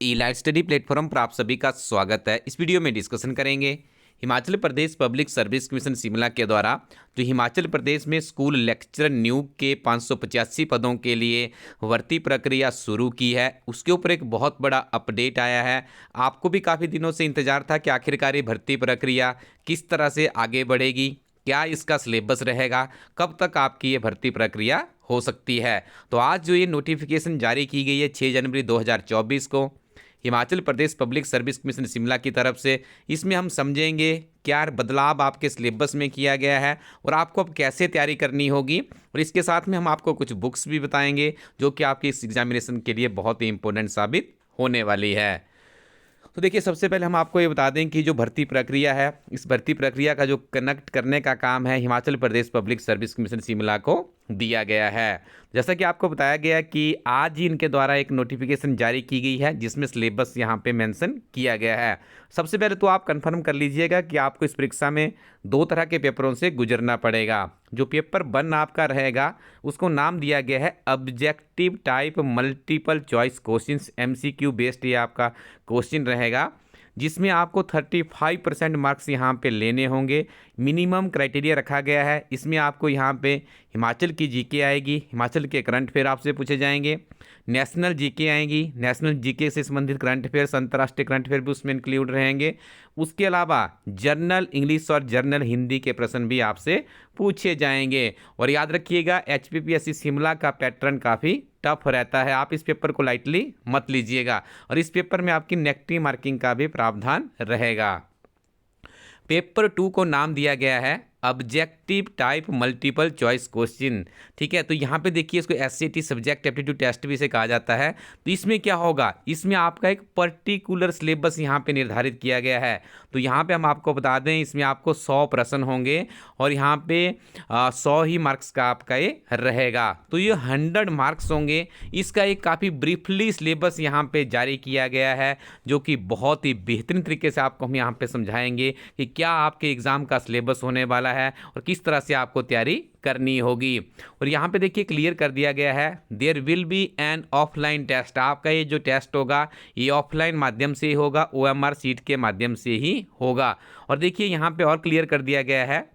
ई-लाइट study platform पर आप सभी का स्वागत है। इस वीडियो में डिस्कशन करेंगे Himachal Pradesh public service commission Shimla के द्वारा जो हिमाचल प्रदेश में स्कूल लेक्चरर नियुक्त के 585 पदों के लिए भर्ती प्रक्रिया शुरू की है, उसके ऊपर एक बहुत बड़ा अपडेट आया है। आपको भी काफ़ी दिनों से इंतजार था कि आखिरकार ये भर्ती प्रक्रिया किस तरह से आगे बढ़ेगी, क्या इसका सिलेबस रहेगा, कब तक आपकी ये भर्ती प्रक्रिया हो सकती है। तो आज जो ये नोटिफिकेशन जारी की गई है 6 जनवरी 2024 को Himachal Pradesh public service commission Shimla की तरफ से, इसमें हम समझेंगे क्या बदलाव आपके सिलेबस में किया गया है और आपको अब कैसे तैयारी करनी होगी। और इसके साथ में हम आपको कुछ बुक्स भी बताएंगे जो कि आपके इस एग्जामिनेशन के लिए बहुत ही इंपॉर्टेंट साबित होने वाली है। तो देखिए, सबसे पहले हम आपको ये बता दें कि जो भर्ती प्रक्रिया है, इस भर्ती प्रक्रिया का जो कनेक्ट करने का काम है Himachal Pradesh public service commission Shimla को दिया गया है। जैसा कि आपको बताया गया कि आज ही इनके द्वारा एक नोटिफिकेशन जारी की गई है जिसमें सिलेबस यहाँ पे मेंशन किया गया है। सबसे पहले तो आप कंफर्म कर लीजिएगा कि आपको इस परीक्षा में 2 तरह के पेपरों से गुजरना पड़ेगा। जो पेपर 1 आपका रहेगा उसको नाम दिया गया है objective type multiple choice questions, MCQ based ये आपका क्वेश्चन रहेगा, जिसमें आपको 35% मार्क्स यहाँ पे लेने होंगे। मिनिमम क्राइटेरिया रखा गया है। इसमें आपको यहाँ पे हिमाचल की जीके आएगी, हिमाचल के करंट अफेयर आपसे पूछे जाएंगे, नेशनल जीके आएंगी, नेशनल जीके से संबंधित करंट अफेयर्स, अंतर्राष्ट्रीय करंट अफेयर भी उसमें इंक्लूड रहेंगे। उसके अलावा जर्नल इंग्लिश और जर्नल हिंदी के प्रश्न भी आपसे पूछे जाएंगे। और याद रखिएगा HPPSC शिमला का पैटर्न काफ़ी टफ रहता है, आप इस पेपर को लाइटली मत लीजिएगा। और इस पेपर में आपकी नेगेटिव मार्किंग का भी प्रावधान रहेगा। पेपर 2 को नाम दिया गया है objective type multiple choice question. ठीक है, तो यहाँ पे देखिए इसको SAT सब्जेक्ट एप्टीट्यूड टेस्ट भी से कहा जाता है। तो इसमें क्या होगा, इसमें आपका एक पर्टिकुलर सिलेबस यहाँ पे निर्धारित किया गया है। तो यहाँ पे हम आपको बता दें इसमें आपको 100 प्रश्न होंगे और यहाँ पे 100 ही मार्क्स का आपका ये रहेगा। तो ये 100 मार्क्स होंगे। इसका एक काफ़ी ब्रीफली सिलेबस यहाँ पे जारी किया गया है जो कि बहुत ही बेहतरीन तरीके से आपको हम यहाँ पे समझाएंगे कि क्या आपके एग्ज़ाम का सिलेबस होने वाला है और किस तरह से आपको तैयारी करनी होगी। और यहाँ पे देखिए क्लियर कर दिया गया है there will be an offline test. आपका ये जो टेस्ट होगा ये ऑफलाइन माध्यम से ही होगा, OMR शीट के माध्यम से ही होगा। और देखिए यहाँ पे और क्लियर कर दिया गया है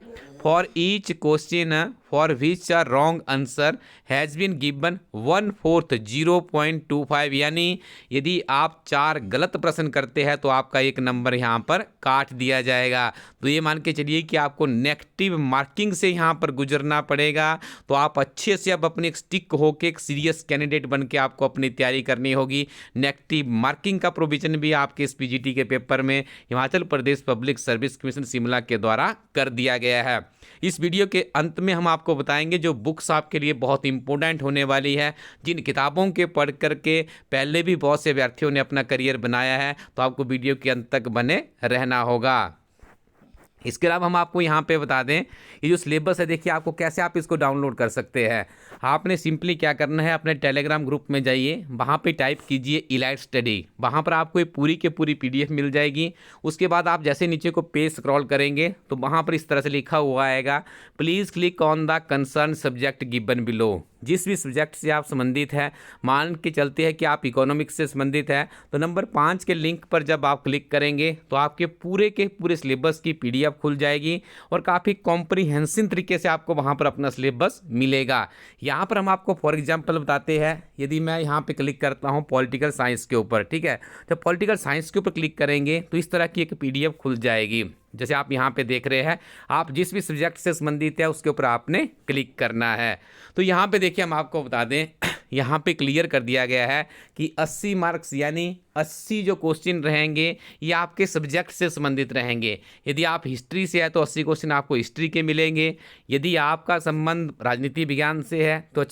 for each question for which a wrong answer has been given 1/4 0.25, यानी यदि आप 4 गलत प्रश्न करते हैं तो आपका 1 नंबर यहाँ पर काट दिया जाएगा। तो ये मान के चलिए कि आपको नेगेटिव मार्किंग से यहाँ पर गुजरना पड़ेगा। तो आप अच्छे से अब अपने स्टिक होके एक सीरियस कैंडिडेट बन के आपको अपनी तैयारी करनी होगी। नेगेटिव मार्किंग का प्रोविजन भी आपके इस PGT के पेपर में Himachal Pradesh public service commission Shimla के द्वारा कर दिया गया है। इस वीडियो के अंत में हम आपको बताएंगे जो बुक्स आपके लिए बहुत इंपॉर्टेंट होने वाली है, जिन किताबों के पढ़ करके पहले भी बहुत से विद्यार्थियों ने अपना करियर बनाया है। तो आपको वीडियो के अंत तक बने रहना होगा। इसके अलावा हम आपको यहाँ पे बता दें ये जो सिलेबस है, देखिए आपको कैसे आप इसको डाउनलोड कर सकते हैं। आपने सिंपली क्या करना है, अपने टेलीग्राम ग्रुप में जाइए, वहाँ पे टाइप कीजिए ई-लाइट स्टडी, वहाँ पर आपको ये पूरी के पूरी PDF मिल जाएगी। उसके बाद आप जैसे नीचे को पेज स्क्रॉल करेंगे तो वहाँ पर इस तरह से लिखा हुआ आएगा please click on the concern subject given below. जिस भी सब्जेक्ट से आप संबंधित हैं, मान के चलते हैं कि आप इकोनॉमिक्स से संबंधित हैं, तो नंबर 5 के लिंक पर जब आप क्लिक करेंगे तो आपके पूरे के पूरे सिलेबस की PDF खुल जाएगी और काफ़ी कॉम्प्रिहेंसिव तरीके से आपको वहाँ पर अपना सिलेबस मिलेगा। यहाँ पर हम आपको फॉर एग्जांपल बताते हैं, यदि मैं यहाँ पे क्लिक करता हूँ पॉलिटिकल साइंस के ऊपर, ठीक है, जब पॉलिटिकल साइंस के ऊपर क्लिक करेंगे तो इस तरह की एक PDF खुल जाएगी। जैसे आप यहाँ पे देख रहे हैं, आप जिस भी सब्जेक्ट से संबंधित है उसके ऊपर आपने क्लिक करना है। तो यहाँ पे देखिए हम आपको बता दें यहाँ पे क्लियर कर दिया गया है कि 80 मार्क्स यानी 80 जो क्वेश्चन रहेंगे ये आपके सब्जेक्ट से संबंधित रहेंगे। यदि आप हिस्ट्री से है तो 80 क्वेश्चन आपको हिस्ट्री के मिलेंगे। यदि आपका संबंध राजनीति विज्ञान से है तो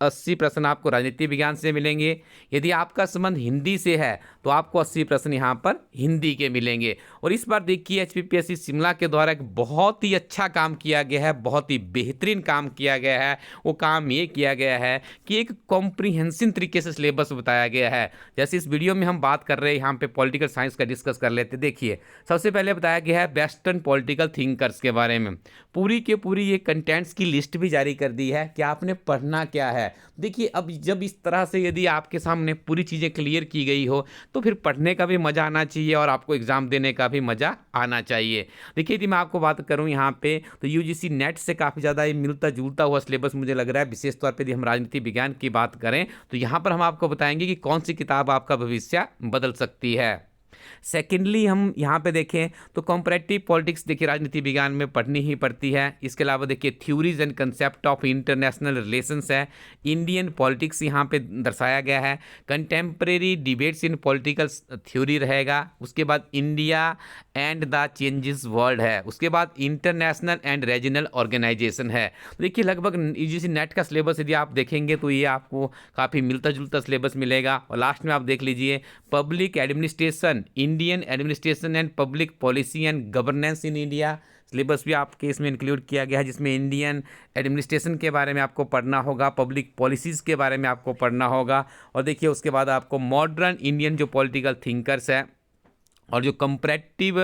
80 प्रश्न आपको राजनीति विज्ञान से मिलेंगे। यदि आपका संबंध हिंदी से है तो आपको 80 प्रश्न यहाँ पर हिंदी के मिलेंगे। और इस बार देखिए HPPSC शिमला के द्वारा एक बहुत ही अच्छा काम किया गया है, बहुत ही बेहतरीन काम किया गया है। वो काम ये किया गया है कि एक कॉम्प्रिहेंसिव तरीके से सिलेबस बताया गया है। जैसे इस वीडियो में हम बात कर रहे हैं, यहाँ पे पॉलिटिकल साइंस का डिस्कस कर लेते हैं। देखिए, सबसे पहले बताया गया है वेस्टर्न पॉलिटिकल थिंकर्स के बारे में। पूरी के पूरी ये कंटेंट्स की लिस्ट भी जारी कर दी है कि आपने पढ़ना क्या है। देखिए, अब जब इस तरह से यदि आपके सामने पूरी चीज़ें क्लियर की गई हो तो फिर पढ़ने का भी मज़ा आना चाहिए और आपको एग्ज़ाम देने का भी मज़ा आना चाहिए। देखिए, यदि मैं आपको बात करूं यहाँ पे, तो यूजीसी नेट से काफ़ी ज़्यादा ये मिलता जुलता हुआ सिलेबस मुझे लग रहा है। विशेष तौर पे यदि हम राजनीति विज्ञान की बात करें तो यहाँ पर हम आपको बताएंगे कि कौन सी किताब आपका भविष्य बदल सकती है। सेकेंडली हम यहाँ पे देखें तो कंपैरेटिव पॉलिटिक्स, देखिए राजनीति विज्ञान में पढ़नी ही पड़ती है। इसके अलावा देखिए theories and concept of international relations है, इंडियन पॉलिटिक्स यहाँ पे दर्शाया गया है, कंटेम्प्रेरी डिबेट्स इन पॉलिटिकल थ्योरी रहेगा, उसके बाद India and the changes world है, उसके बाद इंटरनेशनल एंड रीजनल ऑर्गेनाइजेशन है। तो देखिए लगभग यूजीसी नेट का सिलेबस यदि आप देखेंगे तो ये आपको काफ़ी मिलता जुलता सिलेबस मिलेगा। और लास्ट में आप देख लीजिए public administration, Indian administration and public policy and governance in India, syllabus भी आपके इसमें इंक्लूड किया गया है, जिसमें इंडियन एडमिनिस्ट्रेशन के बारे में आपको पढ़ना होगा, पब्लिक पॉलिसीज़ के बारे में आपको पढ़ना होगा। और देखिए उसके बाद आपको मॉडर्न इंडियन जो पॉलिटिकल थिंकर्स है और जो कंपैरेटिव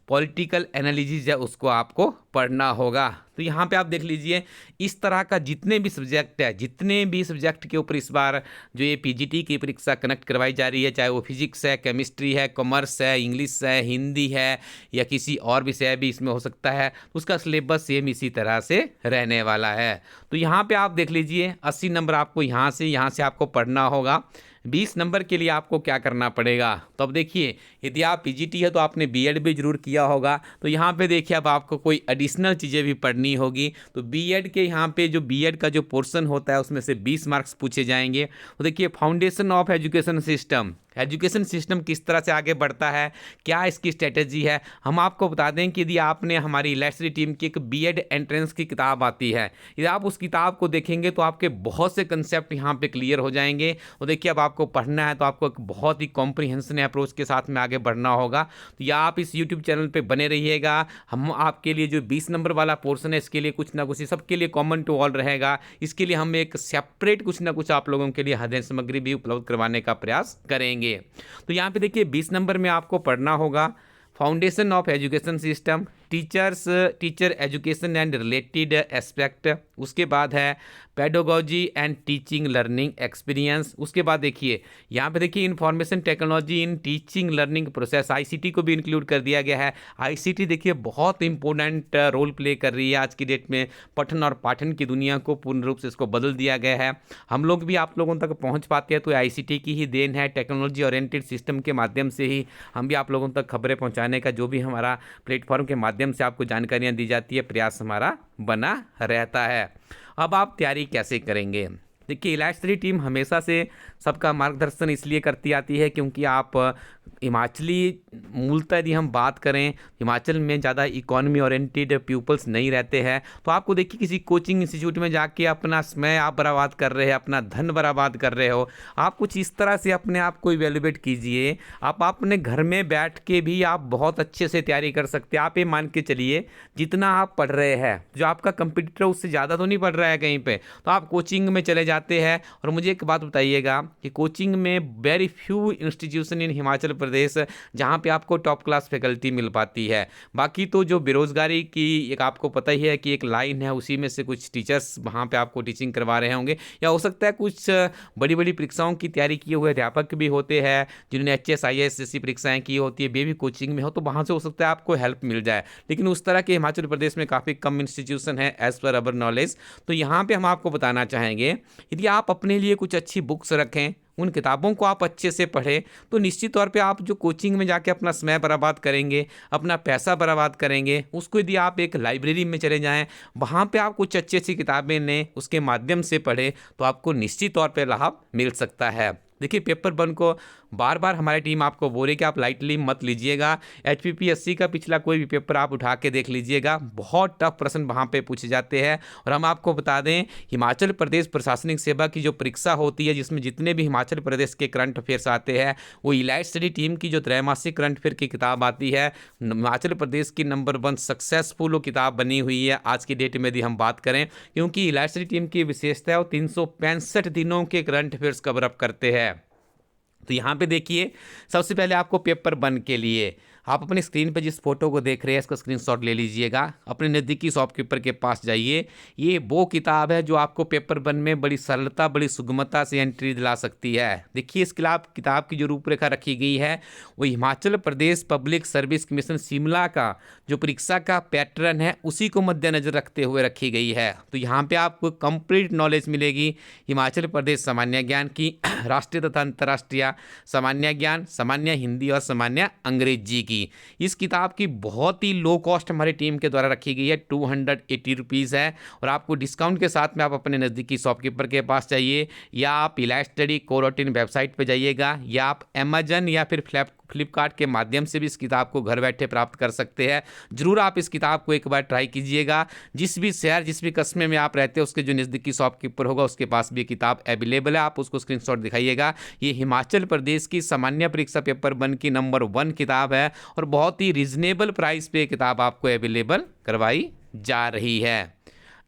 पॉलिटिकल एनालिसिस है उसको आपको पढ़ना होगा। तो यहाँ पे आप देख लीजिए इस तरह का जितने भी सब्जेक्ट है, जितने भी सब्जेक्ट के ऊपर इस बार जो ये पीजीटी की परीक्षा कनेक्ट करवाई जा रही है, चाहे वो फिजिक्स है, केमिस्ट्री है, कॉमर्स है, इंग्लिश है, हिंदी है या किसी और विषय भी इसमें हो सकता है, उसका सिलेबस सेम इसी तरह से रहने वाला है। तो यहाँ पे आप देख लीजिए 80 नंबर आपको यहाँ से आपको पढ़ना होगा। 20 नंबर के लिए आपको क्या करना पड़ेगा, तो अब देखिए यदि आप पीजीटी है तो आपने बीएड भी जरूर किया होगा। तो यहाँ पे देखिए अब आपको कोई एडिशनल चीज़ें भी पढ़नी होगी। तो बीएड के यहाँ पे जो बीएड का जो पोर्शन होता है उसमें से 20 मार्क्स पूछे जाएंगे। तो देखिए foundation of education system, education system किस तरह से आगे बढ़ता है, क्या इसकी स्ट्रेटेजी है। हम आपको बता दें कि यदि आपने हमारी इलेक्ट्री टीम की एक बीएड एंट्रेंस की किताब आती है, यदि आप उस किताब को देखेंगे तो आपके बहुत से कंसेप्ट यहाँ पे क्लियर हो जाएंगे। और देखिए अब आपको पढ़ना है तो आपको एक बहुत ही कॉम्प्रिहेंसिव अप्रोच के साथ में आगे बढ़ना होगा। तो या आप इस यूट्यूब चैनल पर बने रहिएगा, हम आपके लिए जो 20 नंबर वाला पोर्शन है इसके लिए कुछ ना कुछ, सबके लिए कॉमन टू ऑल रहेगा। इसके लिए हम एक सेपरेट कुछ ना कुछ आप लोगों के लिए अध्ययन सामग्री भी उपलब्ध करवाने का प्रयास करेंगे। तो यहाँ पे देखिए 20 नंबर में आपको पढ़ना होगा foundation of education system, teacher education and related aspect, उसके बाद है pedology and teaching learning experience. उसके बाद देखिए यहाँ पे देखिए information technology in teaching learning process, ICT को भी इंक्लूड कर दिया गया है। आईसीटी देखिए बहुत इंपॉर्टेंट रोल प्ले कर रही है आज की डेट में, पठन और पाठन की दुनिया को पूर्ण रूप से इसको बदल दिया गया है। हम लोग भी आप लोगों तक पहुँच पाते हैं तो आईसीटी की ही देन है। टेक्नोलॉजी ओरिएंटेड सिस्टम के माध्यम से ही हम भी आप लोगों तक खबरें पहुँचाने का जो भी हमारा प्लेटफॉर्म के माध्यम से आपको जानकारियाँ दी जाती है, प्रयास हमारा बना रहता है। अब आप तैयारी कैसे करेंगे, देखिए इलास्ट्री टीम हमेशा से सबका मार्गदर्शन इसलिए करती आती है क्योंकि आप हिमाचली मूलतः यदि हम बात करें, हिमाचल में ज़्यादा इकोनॉमी ओरिएंटेड पीपल्स नहीं रहते हैं। तो आपको देखिए किसी कोचिंग इंस्टीट्यूट में जाके अपना समय आप बर्बाद कर रहे हैं, अपना धन बर्बाद कर रहे हो। आप कुछ इस तरह से अपने आप को इवेल्युएट कीजिए। आप अपने घर में बैठ के भी आप बहुत अच्छे से तैयारी कर सकते हैं। आप ये मान के चलिए जितना आप पढ़ रहे हैं, जो आपका कंपटीटर उससे ज़्यादा तो नहीं पढ़ रहा है कहीं पर, तो आप कोचिंग में चले जाते हैं। और मुझे एक बात बताइएगा कि कोचिंग में very few institution in Himachal Pradesh जहां पे आपको टॉप क्लास फैकल्टी मिल पाती है। बाकी तो जो बेरोजगारी की एक आपको पता ही है कि एक लाइन है, उसी में से कुछ टीचर्स वहां पे आपको टीचिंग करवा रहे होंगे, या हो सकता है कुछ बड़ी बड़ी परीक्षाओं की तैयारी किए हुए अध्यापक भी होते हैं जिन्होंने HS IAS जैसी परीक्षाएं की होती है, वे भी कोचिंग में हो, तो वहां से हो सकता है आपको हेल्प मिल जाए। लेकिन उस तरह के हिमाचल प्रदेश में काफ़ी कम इंस्टीट्यूशन है एज पर अवर नॉलेज। तो यहाँ पे हम आपको बताना चाहेंगे यदि आप अपने लिए कुछ अच्छी बुक्स रखें, उन किताबों को आप अच्छे से पढ़ें, तो निश्चित तौर पे आप जो कोचिंग में जाके अपना समय बर्बाद करेंगे, अपना पैसा बर्बाद करेंगे, उसको यदि आप एक लाइब्रेरी में चले जाएं, वहाँ पे आप कुछ अच्छी अच्छी किताबें लें, उसके माध्यम से पढ़ें, तो आपको निश्चित तौर पे लाभ मिल सकता है। देखिए पेपर 1 को बार बार हमारी टीम आपको बोल रही है कि आप लाइटली मत लीजिएगा। एचपीपीएससी का पिछला कोई भी पेपर आप उठा के देख लीजिएगा, बहुत टफ प्रश्न वहाँ पे पूछे जाते हैं। और हम आपको बता दें, हिमाचल प्रदेश प्रशासनिक सेवा की जो परीक्षा होती है, जिसमें जितने भी हिमाचल प्रदेश के करंट अफेयर्स आते हैं, वो इलाइट स्टडी टीम की जो त्रैमासिक करंट अफेयर की किताब आती है, हिमाचल प्रदेश की नंबर 1 सक्सेसफुल वो किताब बनी हुई है आज की डेट में यदि हम बात करें। क्योंकि इलाइट स्टडी टीम की विशेषता है वो 365 दिनों के करंट अफेयर्स कवर अप करते हैं। तो यहाँ पे देखिए, सबसे पहले आपको पेपर 1 के लिए आप अपनी स्क्रीन पर जिस फोटो को देख रहे हैं इसका स्क्रीनशॉट ले लीजिएगा, अपने नज़दीकी शॉपकीपर के पास जाइए। ये वो किताब है जो आपको पेपर 1 में बड़ी सरलता, बड़ी सुगमता से एंट्री दिला सकती है। देखिए इस किताब की जो रूपरेखा रखी गई है वो Himachal Pradesh public service commission Shimla का जो परीक्षा का पैटर्न है उसी को मद्देनजर रखते हुए रखी गई है। तो यहाँ पर आपको कंप्लीट नॉलेज मिलेगी हिमाचल प्रदेश सामान्य ज्ञान की, राष्ट्रीय तथा अंतर्राष्ट्रीय सामान्य ज्ञान, सामान्य हिंदी और सामान्य अंग्रेजी की। इस किताब की बहुत ही लो कॉस्ट हमारी टीम के द्वारा रखी गई है, 280 रुपीज़ है। और आपको डिस्काउंट के साथ में आप अपने नज़दीकी शॉपकीपर के पास जाइए, या आप इलाइट स्टडी कोरोटीन वेबसाइट पर जाइएगा, या आप अमेजन या फिर फ्लिपकार्ट के माध्यम से भी इस किताब को घर बैठे प्राप्त कर सकते हैं। जरूर आप इस किताब को एक बार ट्राई कीजिएगा। जिस भी शहर, जिस भी कस्बे में आप रहते हैं उसके जो नज़दीकी शॉपकीपर होगा उसके पास भी ये किताब अवेलेबल है, आप उसको स्क्रीनशॉट दिखाइएगा। ये हिमाचल प्रदेश की सामान्य परीक्षा पेपर 1 की नंबर 1 किताब है और बहुत ही रिजनेबल प्राइस पे किताब आपको अवेलेबल करवाई जा रही है।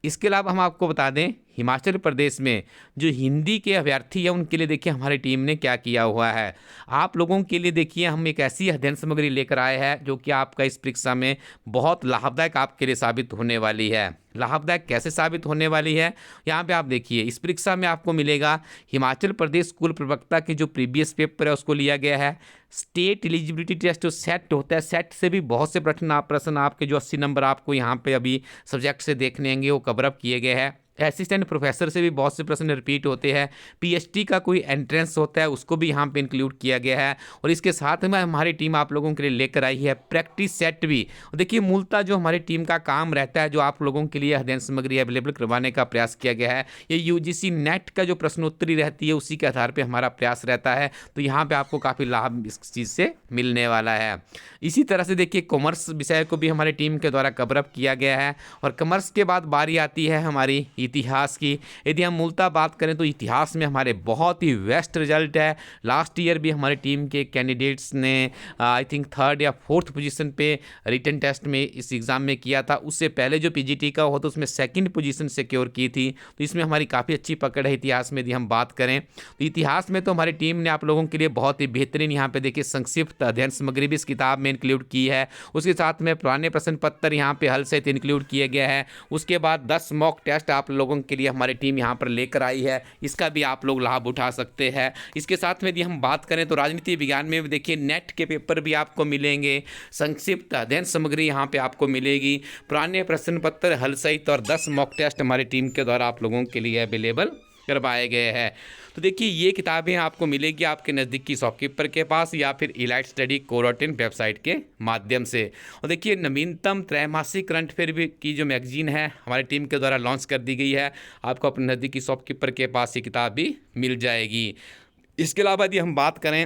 इसके अलावा हम आपको बता दें, हिमाचल प्रदेश में जो हिंदी के अभ्यर्थी हैं उनके लिए देखिए हमारी टीम ने क्या किया हुआ है। आप लोगों के लिए देखिए हम एक ऐसी अध्ययन सामग्री लेकर आए हैं जो कि आपका इस परीक्षा में बहुत लाभदायक आपके लिए साबित होने वाली है। लाभदायक कैसे साबित होने वाली है, यहाँ पे आप देखिए इस परीक्षा में आपको मिलेगा हिमाचल प्रदेश स्कूल प्रवक्ता की जो प्रीवियस पेपर है उसको लिया गया है। स्टेट एलिजिबिलिटी टेस्ट जो सेट होता है, सेट से भी बहुत से प्रश्न आपके जो 80 नंबर आपको यहाँ पे अभी सब्जेक्ट से देखने आएंगे वो कवर अप किए गए हैं। असिस्टेंट प्रोफेसर से भी बहुत से प्रश्न रिपीट होते हैं। पीएचडी का कोई एंट्रेंस होता है उसको भी यहाँ पे इंक्लूड किया गया है। और इसके साथ में हमारी टीम आप लोगों के लिए लेकर आई है प्रैक्टिस सेट भी। और देखिए मूलतः जो हमारी टीम का काम रहता है, जो आप लोगों के लिए अध्ययन सामग्री अवेलेबल करवाने का प्रयास किया गया है, ये यूजीसी नेट का जो प्रश्नोत्तरी रहती है उसी के आधार पर हमारा प्रयास रहता है। तो यहाँ पर आपको काफ़ी लाभ इस चीज़ से मिलने वाला है। इसी तरह से देखिए कॉमर्स विषय को भी हमारी टीम के द्वारा कवर अप किया गया है। और कॉमर्स के बाद बारी आती है हमारी इतिहास की। यदि हम मूलतः बात करें तो इतिहास में हमारे बहुत ही बेस्ट रिजल्ट है। लास्ट ईयर भी हमारी टीम के कैंडिडेट्स ने आई थिंक 3rd या 4th पोजीशन पे रिटन टेस्ट में इस एग्ज़ाम में किया था। उससे पहले जो पीजीटी का हो तो उसमें 2nd पोजीशन सिक्योर की थी। तो इसमें हमारी काफ़ी अच्छी पकड़ है इतिहास में। यदि हम बात करें तो इतिहास में तो हमारी टीम ने आप लोगों के लिए बहुत ही बेहतरीन यहाँ पे देखिए संक्षिप्त अध्ययन सामग्री भी इस किताब में इंक्लूड की है। उसके साथ में पुराने प्रश्न पत्र यहाँ पे हल सहित इंक्लूड किए गए हैं। उसके बाद 10 मॉक टेस्ट आप लोगों के लिए हमारी टीम यहाँ पर लेकर आई है, इसका भी आप लोग लाभ उठा सकते हैं। इसके साथ में यदि हम बात करें तो राजनीति विज्ञान में भी देखिए नेट के पेपर भी आपको मिलेंगे, संक्षिप्त अध्ययन सामग्री यहाँ पे आपको मिलेगी, पुराने प्रश्न पत्र हल सहित और 10 मॉक टेस्ट हमारी टीम के द्वारा आप लोगों के लिए अवेलेबल करवाए गए हैं। तो देखिए ये किताबें आपको मिलेगी आपके नज़दीकी शॉपकीपर के पास या फिर इलाइट स्टडी कोरोटीन वेबसाइट के माध्यम से। और देखिए नवीनतम त्रैमासिक करंट अफेयर भी की जो मैगजीन है हमारी टीम के द्वारा लॉन्च कर दी गई है, आपको अपने नज़दीकी शॉपकीपर के पास ये किताब भी मिल जाएगी। इसके अलावा यदि हम बात करें,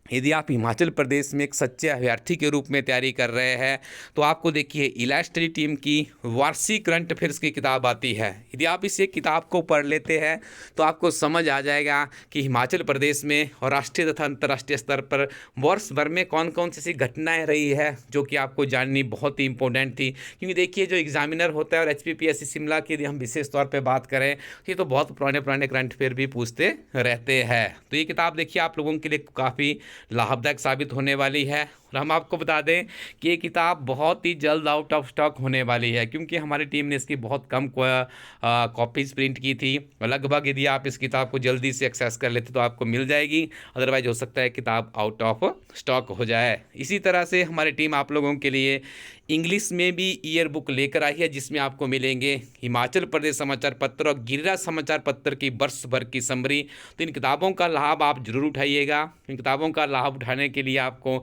यदि आप हिमाचल प्रदेश में एक सच्चे अभ्यर्थी के रूप में तैयारी कर रहे हैं तो आपको देखिए इलाइट स्टडी टीम की वार्षिक करंट अफेयर्स की किताब आती है। यदि आप इस एक किताब को पढ़ लेते हैं तो आपको समझ आ जाएगा कि हिमाचल प्रदेश में और राष्ट्रीय तथा अंतर्राष्ट्रीय स्तर पर वर्ष भर में कौन कौन सी ऐसी घटनाएँ रही है जो कि आपको जाननी बहुत ही इंपॉर्टेंट थी। क्योंकि देखिए जो एग्जामिनर होता है और HPPSC शिमला की यदि हम विशेष तौर पर बात करें ये तो बहुत पुराने करंट अफेयर भी पूछते रहते हैं। तो ये किताब देखिए आप लोगों के लिए काफ़ी लाभदायक साबित होने वाली है। और हम आपको बता दें कि ये किताब बहुत ही जल्द आउट ऑफ स्टॉक होने वाली है, क्योंकि हमारी टीम ने इसकी बहुत कम कॉपीज़ प्रिंट की थी। लगभग यदि आप इस किताब को जल्दी से एक्सेस कर लेते तो आपको मिल जाएगी, अदरवाइज हो सकता है किताब आउट ऑफ स्टॉक हो जाए। इसी तरह से हमारी टीम आप लोगों के लिए इंग्लिश में भी ईयर बुक लेकर आई है जिसमें आपको मिलेंगे हिमाचल प्रदेश समाचार पत्र और गिरिराज समाचार पत्र की वर्ष भर की समरी। तो इन किताबों का लाभ आप जरूर उठाइएगा। इन किताबों का लाभ उठाने के लिए आपको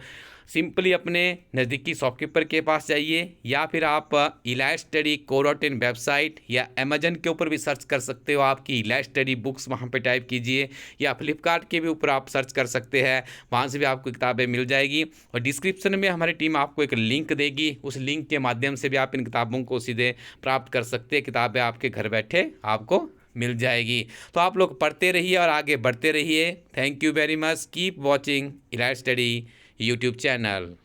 सिंपली अपने नज़दीकी शॉपकीपर के पास जाइए, या फिर आप इलाइट स्टडी co.in वेबसाइट या अमेजन के ऊपर भी सर्च कर सकते हो। आपकी इलाइट स्टडी बुक्स वहाँ पे टाइप कीजिए, या फ्लिपकार्ट के भी ऊपर आप सर्च कर सकते हैं, वहाँ से भी आपको किताबें मिल जाएगी। और डिस्क्रिप्शन में हमारी टीम आपको एक लिंक देगी, उस लिंक के माध्यम से भी आप इन किताबों को सीधे प्राप्त कर सकते हैं। किताबें आपके घर बैठे आपको मिल जाएगी। तो आप लोग पढ़ते रहिए और आगे बढ़ते रहिए। Thank you very much. Keep watching elite study YouTube channel.